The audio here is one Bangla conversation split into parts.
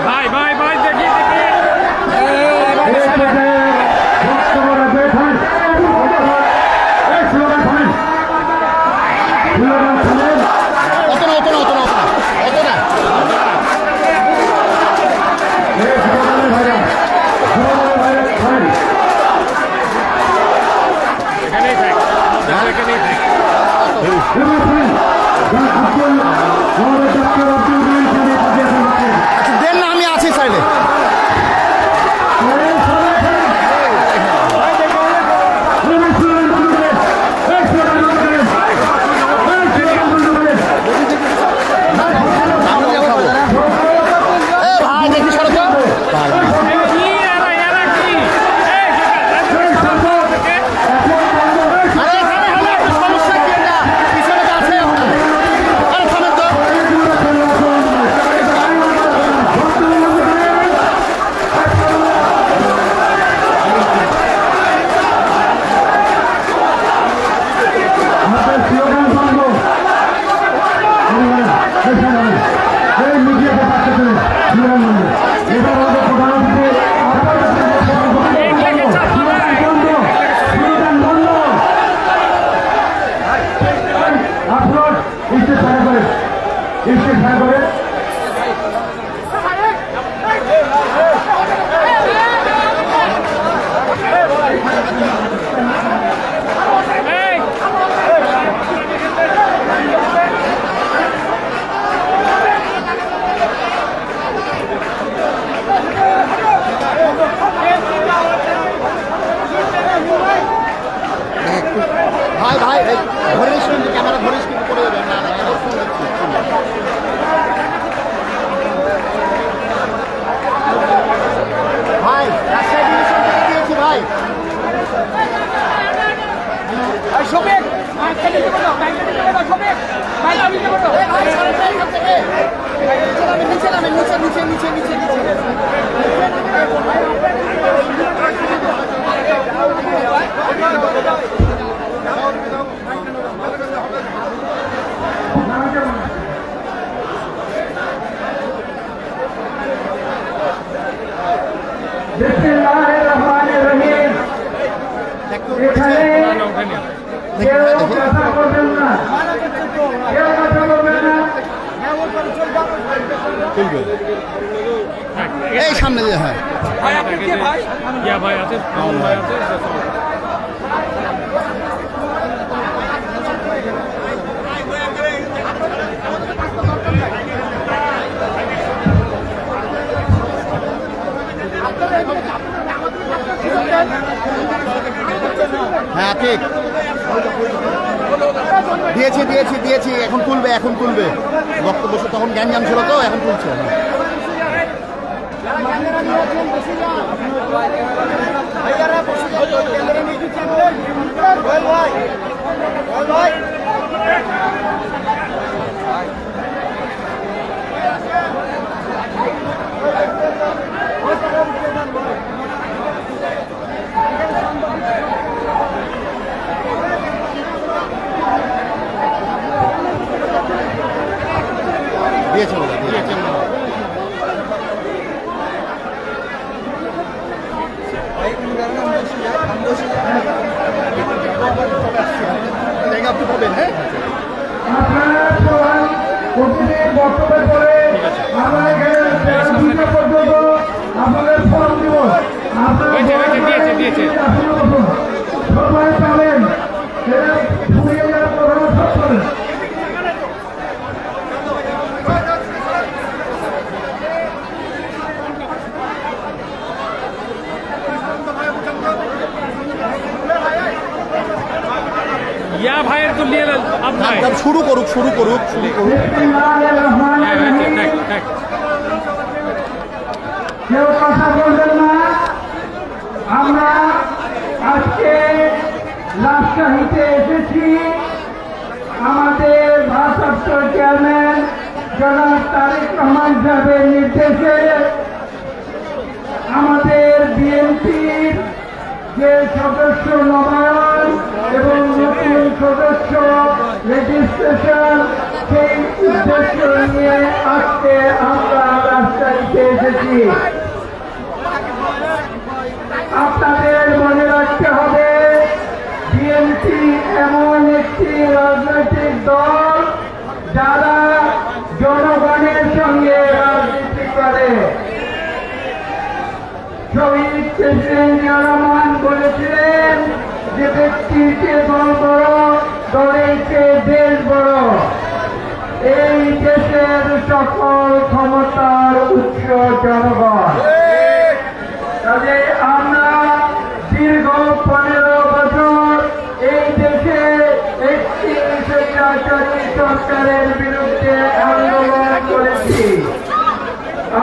ভাই ভাই ভাই দেখি দেখি এখানেই থাক এখানেই থাক আচ্ছা দেন না, আমি আছি সাইডে। ভাই দেখি সরো তো। আরে এখানে হলে একটা সমস্যা কি এটা? পিছনে তো আছে এখন। আরে থামেন তো। ভাই ভাই ধরে শুনুন, ক্যামেরা ধরে কিন্তু পড়ে যাবে না। ভাই রাজশাহী ডিভিশন থেকে দিয়েছি ভাই। শোবেক ব্যাংকে দিতে বলো, ব্যাংকে দিতে বলো, শোবেক ব্যাংকে দিতে বলো। নিচে নামেন, নিচে নিচে নিচে নিচে নিচে। বিসমিল্লাহিররহমানিররহিম। এখানে কেউ কথা বলবেন না, কেউ কথা বলবেন না। এই সামনে দিয়ে, হ্যাঁ ভাই আপনি কে ভাই? ইয়া ভাই আছে মামুন ভাই আছে হ্যাঁ ঠিক দিয়েছি দিয়েছি দিয়েছি। এখন তুলবে, এখন তুলবে। বক্তব্য তখন জ্ঞান ছিল তো, এখন তুলছে। দিয়েছে বলে দিয়েছে। আপনি পাবেন, হ্যাঁ আপনারা সবাই প্রতিদিন বক্তব্যের পরে আমরা এখানে দুটো পর্যন্ত আপনাদের ফর্ম দিব। দিয়েছে সবাই পাবেন, সেটা ফুরিয়ে যাওয়ার প্রধান সত্তর। ইয়া ভাইয়ের তো নিয়ে আপ ভাই শুরু করুক শুরু করুক শুরু করুক। কেউ কথা বলবেন না। আমরা আজকে রাজশাহীতে এসেছি আমাদের ভারপ্রাপ্ত চেয়ারম্যান জনাব তারেক রহমান সাহেবের নির্দেশে আমাদের বিএনপির যে সদস্য নবায়ন এবং নতুন সদস্য রেজিস্ট্রেশন সেই উদ্দেশ্য নিয়ে আজকে আমরা রাজশাহীতে এসেছি। আপনাদের মনে রাখতে হবে, বিএনপি এমন একটি রাজনৈতিক দল যারা জনগণের সঙ্গে রাজনীতি করে। শহীদ প্রেসিডেন্ট জিয়া রহমান বলেছিলেন যে ব্যক্তির চেয়ে দল বড়, দলের চেয়ে দেশ বড়। এই দেশের সকল ক্ষমতার উৎস জনগণ। কাজে আমরা দীর্ঘ 15 বছর এই দেশে একটি স্বৈরাচারী সরকারের বিরুদ্ধে আন্দোলন করেছি।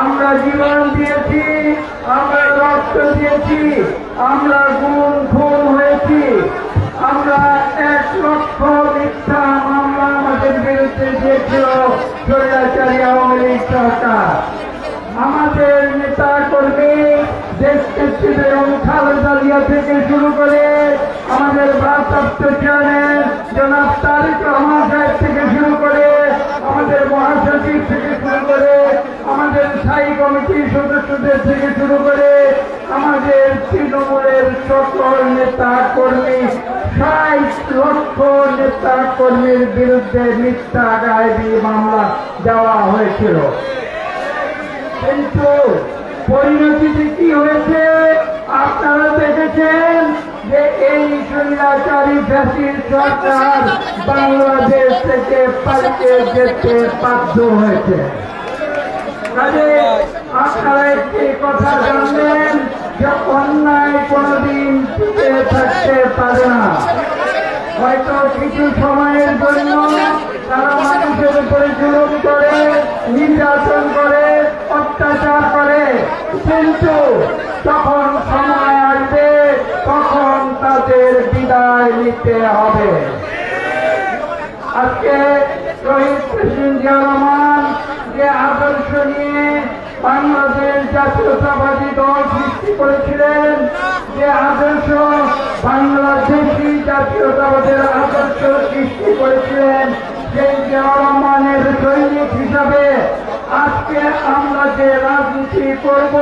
আমরা জীবন দিয়েছি, আমরা রক্ত দিয়েছি, আমরা গুম খুন হয়েছি, আমরা 1 লক্ষ মিথ্যা মামলা আমাদের বিরুদ্ধে দিয়েছিল স্বৈরাচারী আওয়ামী লীগ সরকার। আমাদের নেতা কর্মী দেশনেত্রী বেগম খালেদা জিয়া থেকে শুরু করে আমাদের ভারপ্রাপ্ত চেয়ারম্যান জনাব তারেক রহমান সাহেব থেকে শুরু করে আমাদের মহাসচিব থেকে শুরু করে আমাদের স্থায়ী কমিটির সদস্যদের থেকে শুরু করে আমাদের তৃণমূলের সকল নেতা কর্মী 60 লক্ষ নেতা কর্মীর বিরুদ্ধে মিথ্যা গায়েবী মামলা দেওয়া হয়েছিল। কিন্তু পরিণতিতে কি হয়েছে আপনারা দেখেছেন যে এই স্বৈরাচারী ফ্যাসিস্ট সরকার বাংলাদেশ থেকে পালিয়ে যেতে বাধ্য হয়েছে। কাজে আপনারা একটি কথা জানবেন যে অন্যায় কোনদিন টিকে থাকতে পারে না। হয়তো কিছু সময়ের জন্য তারা মানুষের উপরে জুলুম করে, নির্যাতন করে, অত্যাচার করে, কিন্তু যখন সময় আসবে তখন তাদের বিদায় নিতে হবে। আজকে শহীদ প্রেসিডেন্ট জিয়া রহমান যে আদর্শ নিয়ে বাংলাদেশ জাতীয়তাবাদী দল সৃষ্টি করেছিলেন, যে আদর্শ বাংলাদেশি জাতীয়তাবাদের আদর্শ সৃষ্টি করেছিলেন, সেই জিয়া রহমানের সৈনিক হিসাবে আজকে আমরা যে রাজনীতি করব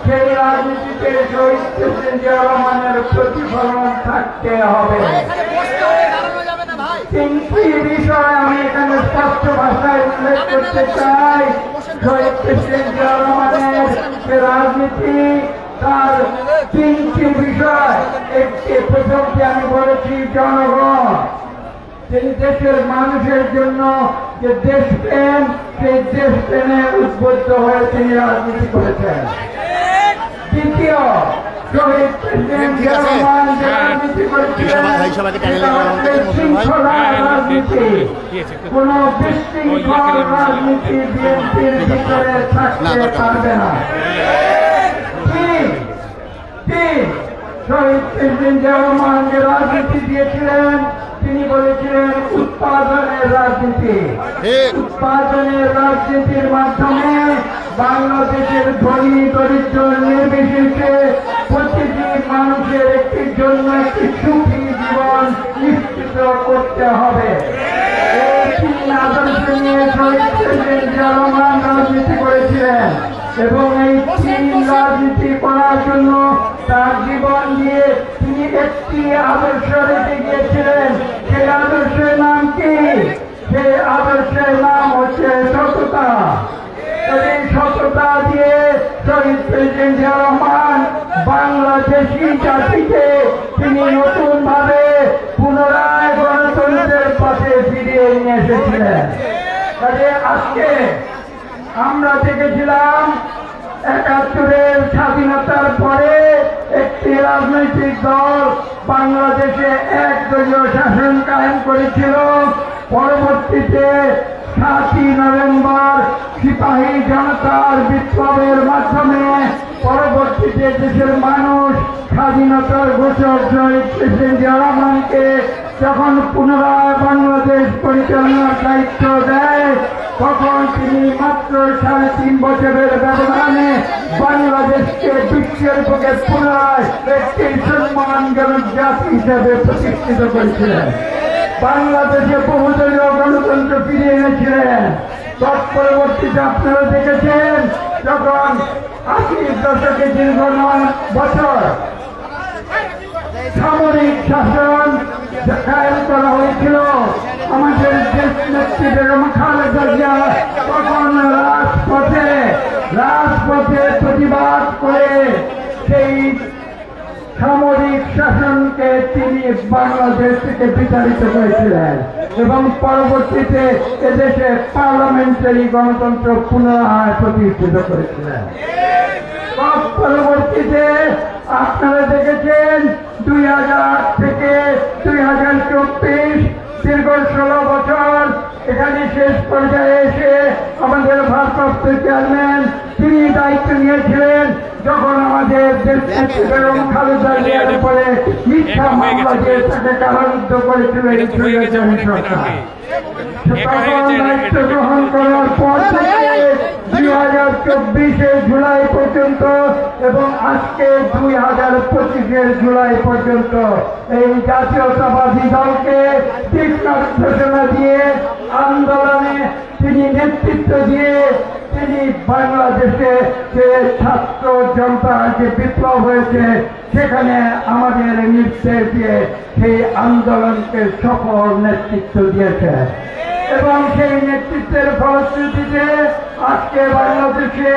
সেই রাজনীতিতে শহীদ প্রেসিডেন্ট জিয়া রহমানের প্রতিফলন থাকতে হবে। তিনটি বিষয় আমি এখানে স্পষ্ট ভাষায় উল্লেখ করতে চাই। শহীদ প্রেসিডেন্ট জিয়া রহমানের যে রাজনীতি, তার 3টি বিষয়। একটি প্রথমটি আমি বলেছি জনগণ। তিনি দেশের মানুষের জন্য যে দেশপ্রেম, সেই দেশপ্রেমে উদ্বুদ্ধ হয়ে তিনি রাজনীতি করেছেন। দ্বিতীয়, শহীদ প্রেসিডেন্ট জিয়া রহমান যে রাজনীতি করেছিলেন শৃঙ্খলা রাজনীতি, কোন বিশৃঙ্খল রাজনীতি বিএনপির ভিতরে থাকতে পারবে না। শহীদ প্রেসিডেন্ট জিয়া রহমান যে রাজনীতি দিয়েছিলেন, তিনি বলেছিলেন উৎপাদনের রাজনীতি। উৎপাদনের রাজনীতির মাধ্যমে বাংলাদেশের ধনী দরিদ্র নির্বিশেষে প্রতিটি মানুষের একটির জন্য একটি সুখী জীবন নিশ্চিত করতে হবে। এই 3 আদর্শ নিয়ে শহীদ প্রেসিডেন্ট জিয়া রহমান রাজনীতি করেছিলেন এবং এই 3 রাজনীতি করার জন্য তার জীবন দিয়ে তিনি একটি আদর্শ রেখে গিয়েছিলেন। সেই আদর্শের নাম কি? সেই আদর্শের নাম হচ্ছে সততা। এই সততা দিয়ে শহীদ প্রেসিডেন্ট জিয়া রহমান বাংলাদেশি জাতিকে তিনি নতুন ভাবে পুনরায় গণতন্ত্রের পথে ফিরিয়ে নিয়ে এসেছিলেন। কাজে আজকে আমরা দেখেছিলাম ৭১-এর স্বাধীনতার পরে একটি রাজনৈতিক দল বাংলাদেশে একদলীয় শাসন কায়েম করেছিল। পরবর্তীতে ৭ই নভেম্বর সিপাহী জনতার বিপ্লবের মাধ্যমে পরবর্তীতে দেশের মানুষ স্বাধীনতার ঘোষক শহীদ প্রেসিডেন্ট জিয়া রহমানকে যখন পুনরায় বাংলাদেশ পরিচালনার দায়িত্ব দেয়, তখন তিনি মাত্র ৩.৫ বছরের ব্যবধানে বাংলাদেশকে বিশ্বের বুকে পুনরায় একটি সম্মানজনক জাতি হিসেবে প্রতিষ্ঠিত করেছিলেন। বাংলাদেশে বহুদলীয় গণতন্ত্র ফিরিয়ে এনেছিলেন। তৎপরবর্তীতে আপনারা দেখেছেন যখন 80 দশকে দীর্ঘ 9 বছর সামরিক শাসন কায়েম করা হয়েছিল, আমাদের দেশ নেত্রী বেগম খালেদা জিয়া তখন রাজপথে প্রতিবাদ করে সেই সামরিক শাসনকে তিনি বাংলাদেশ থেকে বিতাড়িত করেছিলেন এবং পরবর্তীতে এদেশে পার্লামেন্টারি গণতন্ত্র পুনরায় প্রতিষ্ঠিত করেছিলেন। পরবর্তীতে আপনারা দেখেছেন 2000 থেকে 2024 দীর্ঘ 16 বছর এখানে শেষ পর্যায়ে এসে আমাদের ভারপ্রাপ্ত চেয়ারম্যান তিনি দায়িত্ব নিয়েছিলেন যখন আমাদের দেশ নেত্রী বেগম খালেদা জিয়ার উপরে মিথ্যা মামলা দিয়ে তাকে কারারুদ্ধ করেছিল এই স্বৈরাচারী সরকার। তখন দায়িত্ব গ্রহণ করার পর থেকে 2024 জুলাই পর্যন্ত এবং আজকে 2025 জুলাই পর্যন্ত এই জাতীয়তাবাদী দলকে দিক নির্দেশনা দিয়ে আন্দোলনে তিনি নেতৃত্ব দিয়ে তিনি বাংলাদেশে যে ছাত্র জনতা যে বিপ্লব হয়েছে সেখানে আমাদের নির্দেশ দিয়ে সেই আন্দোলনকে সফল নেতৃত্ব দিয়েছে এবং সেই নেতৃত্বের ফলশ্রুতিতে আজকে বাংলাদেশে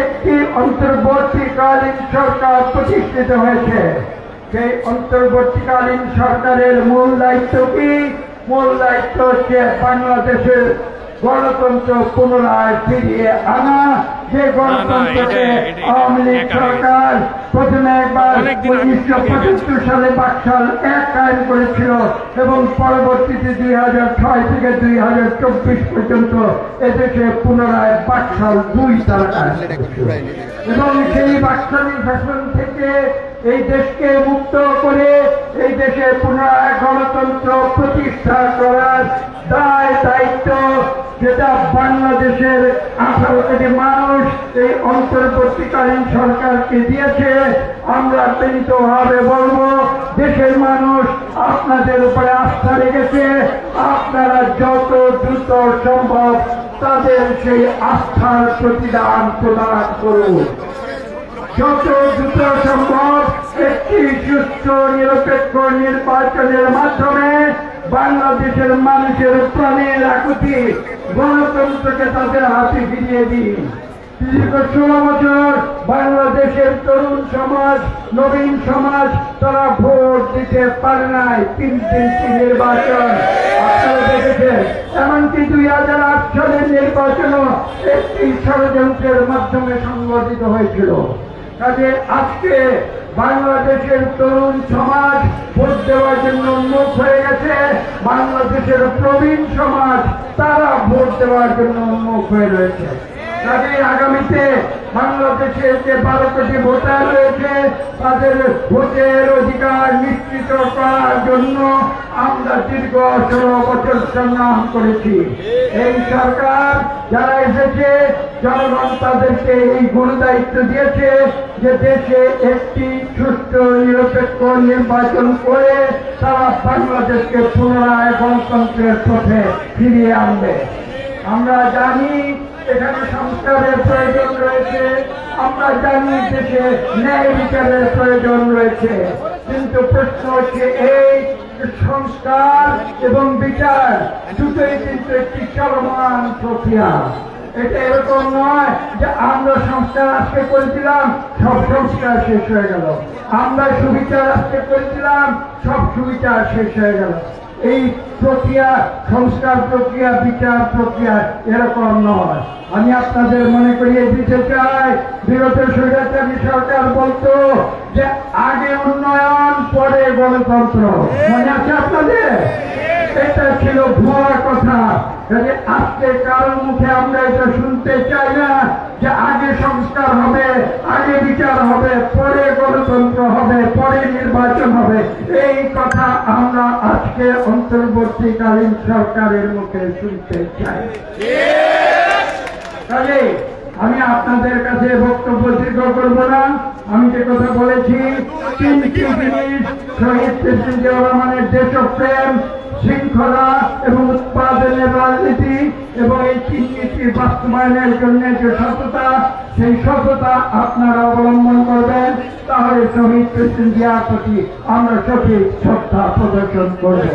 একটি অন্তর্বর্তীকালীন সরকার প্রতিষ্ঠিত হয়েছে। সেই অন্তর্বর্তীকালীন সরকারের মূল দায়িত্ব কি? মূল দায়িত্ব হচ্ছে বাংলাদেশের গণতন্ত্র পুনরায় ফিরিয়ে আনা। যে গণতন্ত্রকে আওয়ামী লীগ সরকার প্রথমে একবার 1975 সালে বাকশাল 1 কায়েম করেছিল এবং পরবর্তীতে 2006 থেকে 2024 পর্যন্ত এদেশে পুনরায় বাকশাল 2 তারা কায়েম করেছিল এবং সেই বাকশালী শাসন থেকে এই দেশকে মুক্ত করে এই দেশে পুনরায় গণতন্ত্র প্রতিষ্ঠা করার দায়িত্ব যেটা বাংলাদেশের 18 কোটি মানুষ এই অন্তর্বর্তীকালীন সরকারকে দিয়েছে। আমরা বিনীতভাবে বলবো দেশের মানুষ আপনাদের উপরে আস্থা রেখেছে, আপনারা যত দ্রুত সম্ভব তাদের সেই আস্থার প্রতিদান প্রদান করুন। যত দ্রুত সম্ভব একটি সুস্থ নিরপেক্ষ নির্বাচনের মাধ্যমে বাংলাদেশের মানুষের প্রাণের আকুতি গণতন্ত্রকে তাদের হাতে ফিরিয়ে দিন। দীর্ঘ 16 বছর বাংলাদেশের তরুণ সমাজ নবীন সমাজ তারা ভোট দিতে পারে নাই। 3 নির্বাচন আপনারা দেখেছেন, এমনকি 2008 সালের নির্বাচনও একটি ষড়যন্ত্রের মাধ্যমে সংগঠিত হয়েছিল। কাজে আজকে বাংলাদেশের তরুণ সমাজ ভোট দেওয়ার জন্য উন্মুখ হয়ে গেছে, বাংলাদেশের প্রবীণ সমাজ তারা ভোট দেওয়ার জন্য উন্মুখ হয়ে রয়েছে। কাজে আগামীতে বাংলাদেশের যে 12 কোটি ভোটার রয়েছে তাদের ভোটের অধিকার নিশ্চিত করার জন্য আমরা দীর্ঘ 16 বছর সংগ্রাম করেছি। এই সরকার যারা এসেছে জনগণ তাদেরকে এই গুরুদায়িত্ব দিয়েছে যে দেশে একটি সুষ্ঠু নিরপেক্ষ নির্বাচন করে তারা বাংলাদেশকে পুনরায় গণতন্ত্রের পথে ফিরিয়ে আনবে। আমরা জানি এখানে সংস্কারের প্রয়োজন রয়েছে, আমরা জানি দেশে ন্যায় বিচারের প্রয়োজন রয়েছে, কিন্তু প্রশ্ন হচ্ছে এই সংস্কার এবং বিচার দুটোই কিন্তু একটি চলমান প্রক্রিয়া। এটা এরকম নয় যে আমরা সংস্কার আজকে করেছিলাম সব সংস্কার শেষ হয়ে গেল, আমরা সুবিচার আজকে করেছিলাম সব সুবিচার শেষ হয়ে গেল। এই প্রক্রিয়া সংস্কার প্রক্রিয়া বিচার প্রক্রিয়া এরকম নয়। আমি আপনাদের মনে করিয়ে দিতে চাই বিগত স্বৈরাচারী সরকার বলতো যে আগে উন্নয়ন পরে গণতন্ত্র, মনে আছে আপনাদের? এটা ছিল ভুয়া কথা। আজকে কারোর মুখে আমরা এটা শুনতে চাই না যে আগে সংস্কার হবে, আগে বিচার হবে, পরে গণতন্ত্র হবে, পরে নির্বাচন হবে। এই কথা আমরা আজকে অন্তর্বর্তীকালীন সরকারের মুখে শুনতে চাই। কাজে আমি আপনাদের কাছে বক্তব্য দীর্ঘ করব না। আমি যে কথা বলেছি 3টি জিনিস শহীদ প্রেসিডেন্ট জিয়াউর রহমানের দেশপ্রেম, শৃঙ্খলা এবং উৎপাদনের রাজনীতি এবং এই 3 নীতির বাস্তবায়নের জন্য যে সততা, সেই সততা আপনারা অবলম্বন করবেন, তাহলে শহীদ প্রেসিডেন্ট জিয়ার প্রতি আমরা সঠিক শ্রদ্ধা প্রদর্শন করব।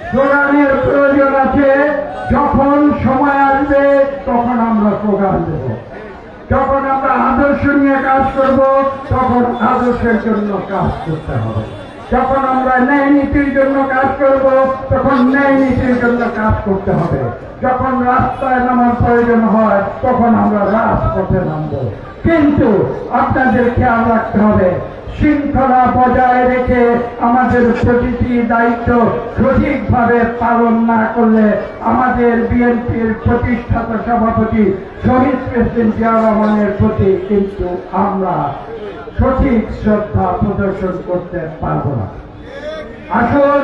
স্লোগানের প্রয়োজন আছে, যখন সময় আসবে তখন আমরা স্লোগান দেব। যখন আমরা আদর্শ নিয়ে কাজ করব, তখন আদর্শের জন্য কাজ করতে হবে। যখন আমরা ন্যায় নীতির জন্য কাজ করব, তখন ন্যায় নীতির জন্য কাজ করতে হবে। যখন রাস্তায় নামার প্রয়োজন হয়, তখন আমরা রাজপথে নামব। কিন্তু আপনাদের খেয়াল রাখতে হবে, শৃঙ্খলা বজায় রেখে আমাদের প্রতিটি দায়িত্ব সঠিকভাবে পালন না করলে আমাদের বিএনপির প্রতিষ্ঠাতা সভাপতি শহীদ প্রেসিডেন্ট জিয়া রহমানের প্রতি কিন্তু আমরা সঠিক শ্রদ্ধা প্রদর্শন করতে পারব না। আসুন,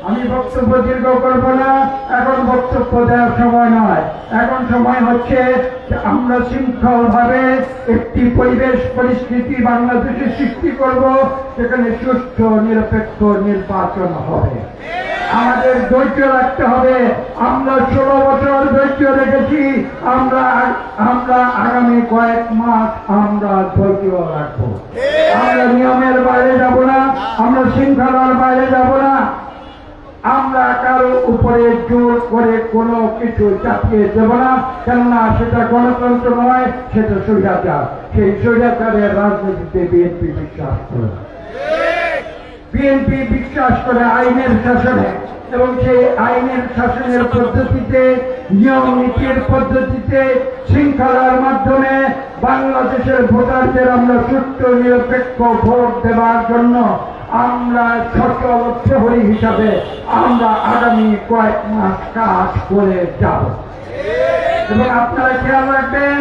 আমি বক্তব্য দীর্ঘ করব না, এখন বক্তব্য দেওয়ার সময় নয়। এখন সময় হচ্ছে যে আমরা শৃঙ্খলভাবে একটি পরিবেশ পরিস্থিতি বাংলাদেশে সৃষ্টি করব, সেখানে সুষ্ঠু নিরপেক্ষ নির্বাচন হবে। আমাদের ধৈর্য রাখতে হবে। আমরা 16 বছর ধৈর্য রেখেছি, আমরা আগামী কয়েক মাস আমরা ধৈর্য রাখবো। আমরা নিয়মের বাইরে যাব না, আমরা শৃঙ্খলার বাইরে যাব না। আমরা কারো উপরে জোর করে কোনো কিছু চাপিয়ে দেব না, কেননা সেটা গণতন্ত্র নয়, সেটা স্বৈরাচার। সেই স্বৈরাচারের রাজনীতিতে বিএনপি বিশ্বাস করে না। বিএনপি বিশ্বাস করে আইনের শাসনে, এবং সেই আইনের শাসনের পদ্ধতিতে, নিয়ম নীতির পদ্ধতিতে, শৃঙ্খলার মাধ্যমে বাংলাদেশের ভোটারদের আমরা সুষ্ঠু নিরপেক্ষ ভোট দেওয়ার জন্য আমরা সচল প্রহরী হিসাবে আমরা আগামী কয়েক মাস কাজ করে যাব। এবং আপনারা খেয়াল রাখবেন,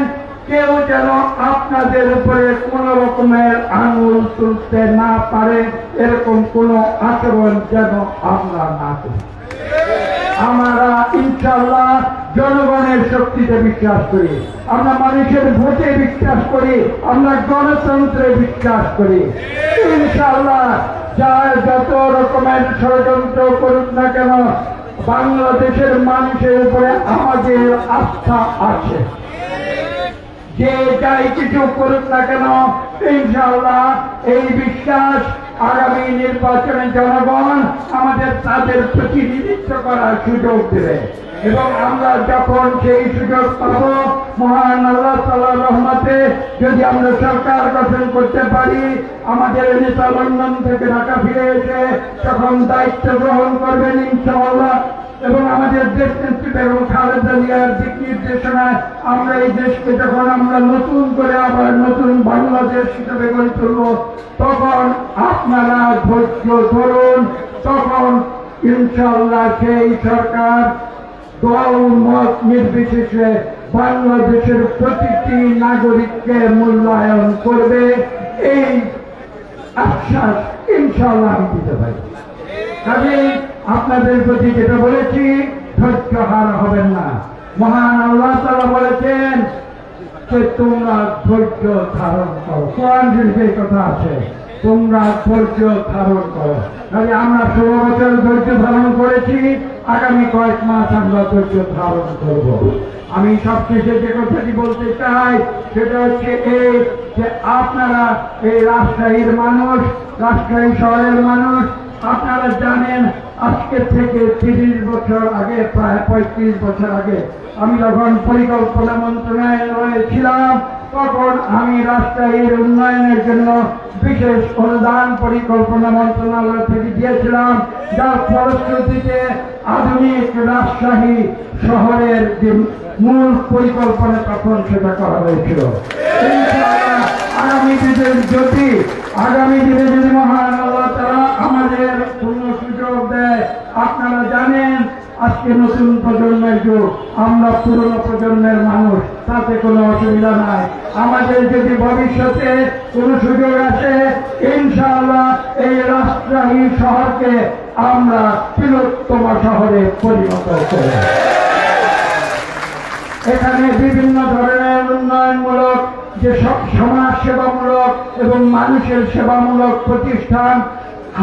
কেউ যেন আপনাদের উপরে কোন রকমের আঙুল তুলতে না পারে, এরকম কোন আচরণ যেন আমরা না করি। আমরা ইনশাআল্লাহ জনগণের শক্তিতে বিশ্বাস করি, আমরা মানুষের ভোটে বিশ্বাস করি, আমরা গণতন্ত্রে বিশ্বাস করি। ইনশাআল্লাহ যার যত রকমের ষড়যন্ত্র করুক না কেন, বাংলাদেশের মানুষের উপরে আমাদের আস্থা আছে। যে যাই কিছু করুক না কেন, ইনশাআল্লাহ এই বিশ্বাস আগামী নির্বাচনে জনগণ আমাদের তাদের প্রতিনিধিত্ব করার সুযোগ দেবে। এবং আমরা যখন সেই সুযোগ পাব, মহান আল্লাহ তাআলার রহমতে যদি আমরা সরকার গঠন করতে পারি, আমাদের নেতা লন্ডন থেকে ঢাকা ফিরে এসে তখন দায়িত্ব গ্রহণ করবেন ইনশাআল্লাহ। এবং আমাদের দেশ নেত্রী বেগম খালেদা জিয়ার দিক নির্দেশনায় আমরা এই দেশকে যখন আমরা নতুন করে আবার নতুন বাংলাদেশ হিসেবে গড়ে তুলব, তখন আপনারা ধৈর্য ধরুন। তখন ইনশাআল্লাহ সেই সরকার দল মত নির্বিশেষে বাংলাদেশের প্রতিটি নাগরিককে মূল্যায়ন করবে, এই আশ্বাস ইনশাআল্লাহ আমি দিতে পারি। কাজেই আপনাদের প্রতি যেটা বলেছি, ধৈর্য হার হবেন না। মহান আল্লাহ তাআলা বলেছেন যে তোমরা ধৈর্য ধারণ করো। কোরআন শরীফে কথা আছে, তোমরা ধৈর্য ধারণ করো। তাহলে আমরা 16 বছর ধৈর্য ধারণ করেছি, আগামী কয়েক মাস আমরা ধৈর্য ধারণ করব। আমি সবশেষে যে কথাটি বলতে চাই সেটা হচ্ছে এই যে আপনারা এই রাজশাহীর মানুষ, রাজশাহী শহরের মানুষ, আপনারা জানেন আজকে থেকে 30 বছর আগে, প্রায় 35 বছর আগে আমি যখন পরিকল্পনা মন্ত্রণালয়ে ছিলাম, তখন আমি রাজশাহীর উন্নয়নের জন্য বিশেষ অনুদান পরিকল্পনা মন্ত্রণালয় থেকে দিয়েছিলাম, যার ফলশ্রুতিতে আধুনিক রাজশাহী শহরের যে মূল পরিকল্পনা তখন সেটা করা হয়েছিল। আগামী দিনে যদি মহান আল্লাহ তাআলা আমাদের পূর্ণ সুযোগ দেয়, আপনারা জানেন আজকে নতুন প্রজন্মের যুগ, আমরা পুরনো প্রজন্মের মানুষ, তাতে কোনো অসুবিধা নাই। আমাদের যদি ভবিষ্যতে কোনো সুযোগ আছে, ইনশাআল্লাহ এই রাজশাহী শহরকে আমরা বৃহত্তম শহরে পরিণত করব। এখানে বিভিন্ন ধরনের উন্নয়নমূলক, যে সব সমাজ সেবামূলক এবং মানুষের সেবামূলক প্রতিষ্ঠান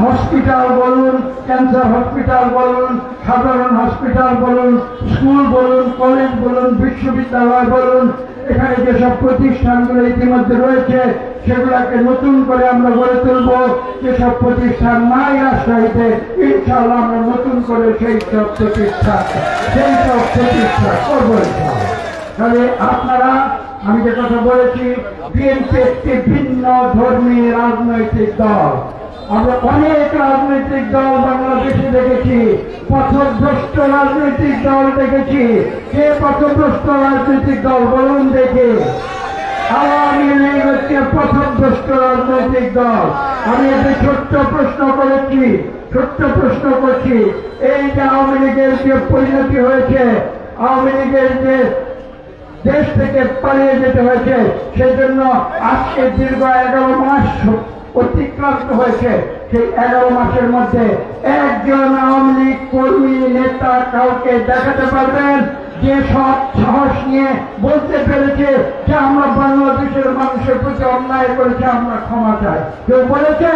হসপিটাল বলুন, ক্যান্সার হসপিটাল বলুন, সাধারণ হসপিটাল বলুন, স্কুল বলুন, কলেজ বলুন, বিশ্ববিদ্যালয় বলুন, এখানে যেসব প্রতিষ্ঠানগুলো ইতিমধ্যে রয়েছে সেগুলোকে নতুন করে আমরা গড়ে তুলব। যেসব প্রতিষ্ঠান নাই রাজশাহীতে, ইনশাআল্লাহ আমরা নতুন করে সেই সব প্রতিষ্ঠা করবো ইনশাআল্লাহ। তাহলে আপনারা, আমি যে কথা বলেছি, বিএনপি একটি ভিন্ন ধর্মী রাজনৈতিক দল। আমরা অনেক রাজনৈতিক দল বাংলাদেশে দেখেছি, পথভ্রষ্ট রাজনৈতিক দল দেখেছি। কে পথভ্রষ্ট রাজনৈতিক দল বলুন দেখে? আওয়ামী লীগ হচ্ছে পথভ্রষ্ট রাজনৈতিক দল। আমি একটি ছোট্ট প্রশ্ন করছি, এই যে আওয়ামী লীগের যে পরিণতি হয়েছে, আওয়ামী লীগের যে দেশ থেকে পালিয়ে যেতে হয়েছে, সেজন্য আজকে দীর্ঘ 11 মাস অতিক্রান্ত হয়েছে। সেই 11 মাসের মধ্যে একজন আওয়ামী লীগ কর্মী নেতা কাউকে দেখাতে পারবেন যে সব সাহস নিয়ে বলতে পেরেছে যে আমরা বাংলাদেশের মানুষের প্রতি অন্যায় করেছি, আমরা ক্ষমা চাই? কেউ বলেছে?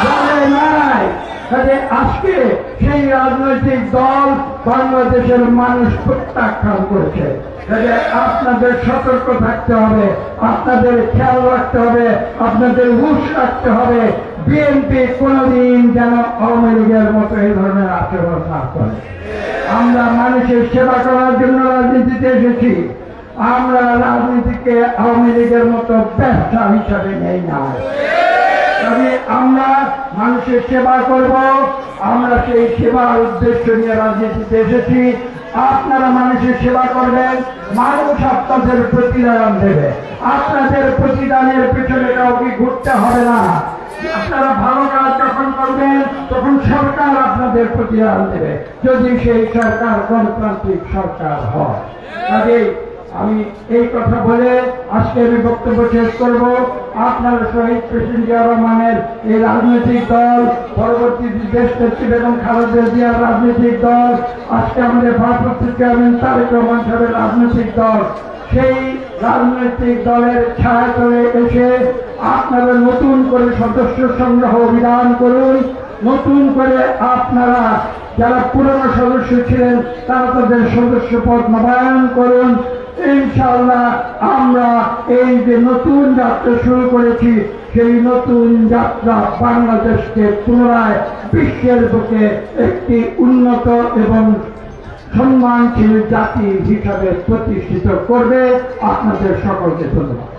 বলে নাই। তাহলে আজকে সেই রাজনৈতিক দল বাংলাদেশের মানুষ প্রত্যাখ্যান করেছে। তাহলে আপনাদের সতর্ক থাকতে হবে, আপনাদের খেয়াল রাখতে হবে, আপনাদের হুঁশ রাখতে হবে। বিএনপি কোনদিন যেন আওয়ামী লীগের মতো এই ধরনের আচরণ না করে। আমরা মানুষের সেবা করার জন্য রাজনীতিতে এসেছি। আমরা রাজনীতিকে আওয়ামী লীগের মতো ব্যবসা হিসাবে নেই না। তবে আমরা মানুষের সেবা করব, আমরা সেই সেবার উদ্দেশ্য নিয়ে রাজনীতিতে এসেছি। আপনারা মানুষের সেবা করবেন, মানুষ আপনাদের প্রতিদান দেবে। আপনাদের প্রতিদানের পেছনে কাউকে ঘুরতে হবে না। আপনারা ভালো কাজ যখন করবেন তখন সরকার আপনাদের প্রতিদান দেবে, যদি সেই সরকার গণতান্ত্রিক সরকার হয়। কাজেই আমি এই কথা বলে আজকে আমি বক্তব্য শেষ করব। আপনারা শহীদ প্রেসিডেন্ট জিয়াউর রহমানের এই রাজনৈতিক দল, পরবর্তী দেশ নেত্রী বেগম খালেদা জিয়ার রাজনৈতিক দল, আজকে আমাদের ভারপ্রাপ্ত চেয়ারম্যান তারেক রহমান সাহেবের রাজনৈতিক দল, সেই রাজনৈতিক দলের ছায়াতলে এসে আপনারা নতুন করে সদস্য সংগ্রহ অভিযান করুন। নতুন করে আপনারা যারা পুরনো সদস্য ছিলেন তারা তাদের সদস্য পদ নবায়ন করুন। ইনশাআল্লাহ আমরা এই যে নতুন যাত্রা শুরু করেছি, সেই নতুন যাত্রা বাংলাদেশকে পুনরায় বিশ্বের বুকে একটি উন্নত এবং সম্মানশীল জাতি হিসাবে প্রতিষ্ঠিত করবে। আপনাদের সকলকে ধন্যবাদ।